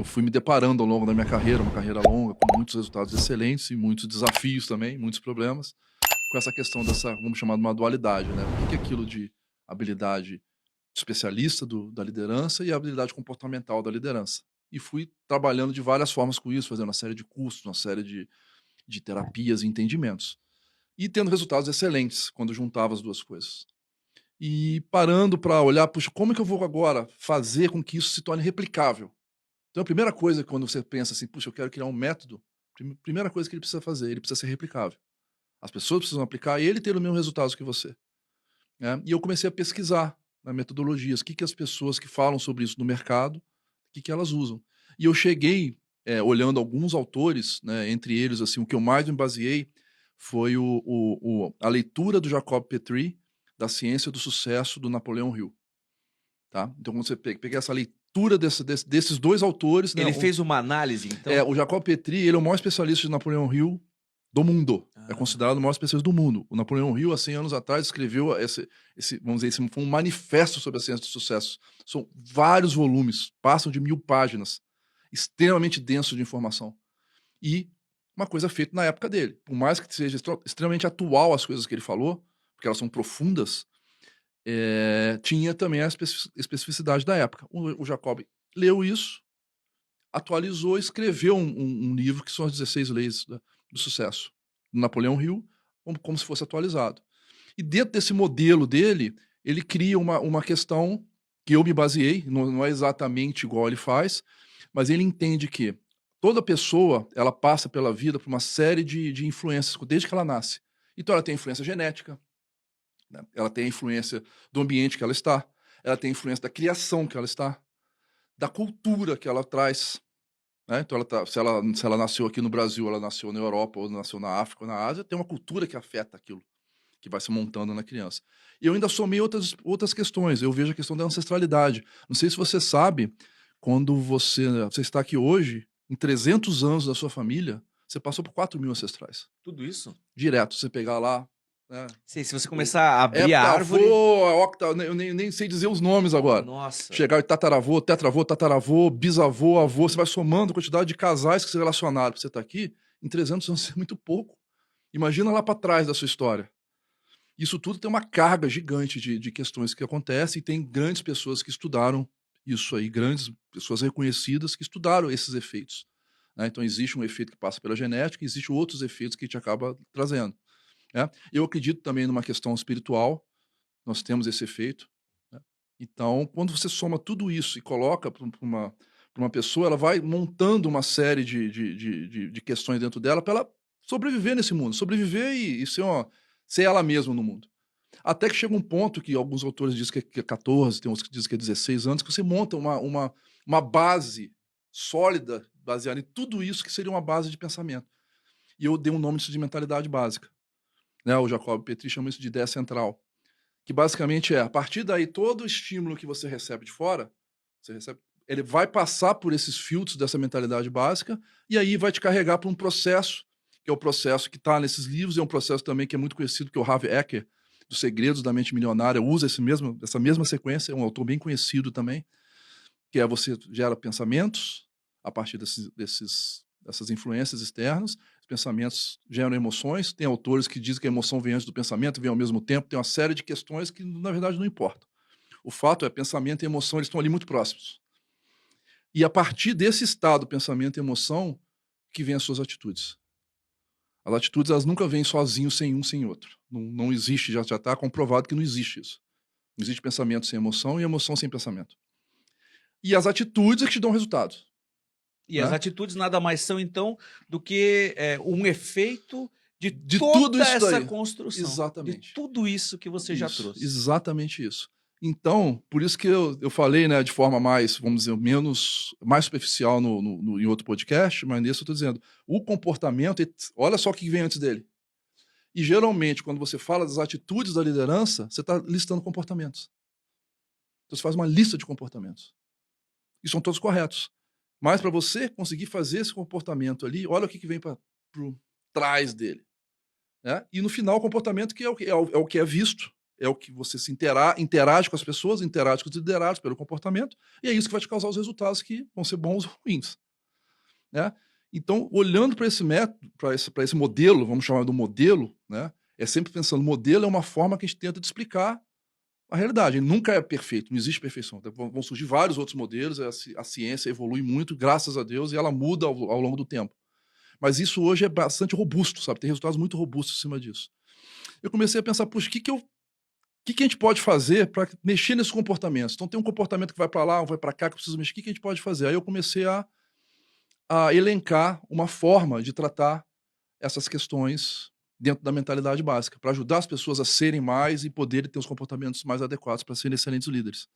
eu fui me deparando ao longo da minha carreira, uma carreira longa, com muitos resultados excelentes e muitos desafios também, muitos problemas, com essa questão dessa, vamos chamar de uma dualidade, né? O que que é aquilo de habilidade especialista da liderança e a habilidade comportamental da liderança. E fui trabalhando de várias formas com isso, fazendo uma série de cursos, uma série de terapias e entendimentos. E tendo resultados excelentes quando juntava as duas coisas. E parando para olhar, puxa, como é que eu vou agora fazer com que isso se torne replicável? Então, a primeira coisa, quando você pensa assim, puxa, eu quero criar um método, primeira coisa que ele precisa fazer, ele precisa ser replicável. As pessoas precisam aplicar e ele ter os mesmos resultados que você. Né? E eu comecei a pesquisar na metodologias, o que, que as pessoas que falam sobre isso no mercado, o que, que elas usam. E eu cheguei, olhando alguns autores, né, entre eles, assim, o que eu mais me baseei foi a leitura do Jacob Petrie, da Ciência do Sucesso, do Napoleão Hill. Tá? Então, quando você pega essa leitura desses dois autores... Né, Ele fez uma análise, então? o Jacob Petrie, ele é o maior especialista de Napoleão Hill do mundo. É Ah. considerado o maior especialista do mundo. O Napoleão Hill, há 100 anos atrás, escreveu vamos dizer, esse foi um manifesto sobre a ciência do sucesso. São vários volumes, passam de 1000 páginas, extremamente denso de informação. E uma coisa feita na época dele. Por mais que seja extremamente atual as coisas que ele falou, porque elas são profundas, tinha também a especificidade da época. O Jacob leu isso, atualizou, escreveu um livro que são as 16 leis do sucesso, do Napoleão Hill, como se fosse atualizado. E dentro desse modelo dele, ele cria uma questão que eu me baseei, não é exatamente igual ele faz, mas ele entende que toda pessoa, ela passa pela vida por uma série de influências, desde que ela nasce. Então ela tem influência genética, né? Ela tem a influência do ambiente que ela está, ela tem a influência da criação que ela está, da cultura que ela traz, né? Então, se ela nasceu aqui no Brasil, ela nasceu na Europa, ou nasceu na África ou na Ásia, tem uma cultura que afeta aquilo, que vai se montando na criança. E eu ainda somei outras questões. Eu vejo a questão da ancestralidade. Não sei se você sabe, quando você está aqui hoje, em 300 anos da sua família, você passou por 4.000 ancestrais. Tudo isso? Direto. Você pegar lá, né, Sei, se você começar a abrir a árvore... eu nem sei dizer os nomes agora. Nossa. Chegar em tataravô, tetravô, tataravô, bisavô, avô, você vai somando a quantidade de casais que se relacionaram para você estar aqui, em 300 anos é muito pouco. Imagina lá para trás da sua história. Isso tudo tem uma carga gigante de questões que acontecem e tem grandes pessoas que estudaram isso aí, grandes pessoas reconhecidas que estudaram esses efeitos. Né? Então existe um efeito que passa pela genética, existem outros efeitos que a gente acaba trazendo. Né? Eu acredito também numa questão espiritual, nós temos esse efeito. Né? Então, quando você soma tudo isso e coloca para uma pessoa, ela vai montando uma série de questões dentro dela para ela sobreviver nesse mundo, sobreviver e ser ela mesma no mundo. Até que chega um ponto que alguns autores dizem que é 14, tem uns que dizem que é 16 anos, que você monta uma base sólida, baseada em tudo isso, que seria uma base de pensamento. E eu dei um nome disso de mentalidade básica. Né? O Jacob Petrie chama isso de ideia central. Que basicamente a partir daí, todo o estímulo que você recebe de fora, ele vai passar por esses filtros dessa mentalidade básica e aí vai te carregar para um processo, que é o processo que está nesses livros, é um processo também que é muito conhecido, que é o Harvey Eker, dos Segredos da Mente Milionária, usa essa mesma sequência, é um autor bem conhecido também, que é você gera pensamentos a partir dessas influências externas, os pensamentos geram emoções, tem autores que dizem que a emoção vem antes do pensamento, vem ao mesmo tempo, tem uma série de questões que, na verdade, não importam. O fato é, pensamento e emoção, eles estão ali muito próximos. E a partir desse estado, pensamento e emoção, que vem as suas atitudes. As atitudes, elas nunca vêm sozinhos, sem um, sem outro. Não existe, já está comprovado que não existe isso. Não existe pensamento sem emoção e emoção sem pensamento. E as atitudes é que te dão resultado. E as atitudes nada mais são, então, do que um efeito de toda tudo isso essa daí. construção. Exatamente. De tudo isso que você já trouxe. Exatamente isso. Então, por isso que eu falei, né, de forma mais, vamos dizer, mais superficial em outro podcast, mas nesse eu estou dizendo, o comportamento, olha só o que vem antes dele. E geralmente, quando você fala das atitudes da liderança, você está listando comportamentos. Então você faz uma lista de comportamentos. E são todos corretos. Mas para você conseguir fazer esse comportamento ali, olha o que vem para trás dele. Né? E no final, o comportamento que é o que é visto, é o que você se interage com as pessoas, interage com os liderados pelo comportamento, e é isso que vai te causar os resultados que vão ser bons ou ruins, né? Então, olhando para esse método, para esse modelo, vamos chamar do modelo, né? É sempre pensando, modelo é uma forma que a gente tenta de explicar a realidade. Ele nunca é perfeito, não existe perfeição. Vão surgir vários outros modelos, a ciência evolui muito, graças a Deus, e ela muda ao longo do tempo. Mas isso hoje é bastante robusto, sabe? Tem resultados muito robustos em cima disso. Eu comecei a pensar, puxa, o que a gente pode fazer para mexer nesses comportamentos? Então tem um comportamento que vai para lá, um vai para cá, que precisa mexer. O que a gente pode fazer? Aí eu comecei a elencar uma forma de tratar essas questões dentro da mentalidade básica, para ajudar as pessoas a serem mais e poderem ter os comportamentos mais adequados para serem excelentes líderes.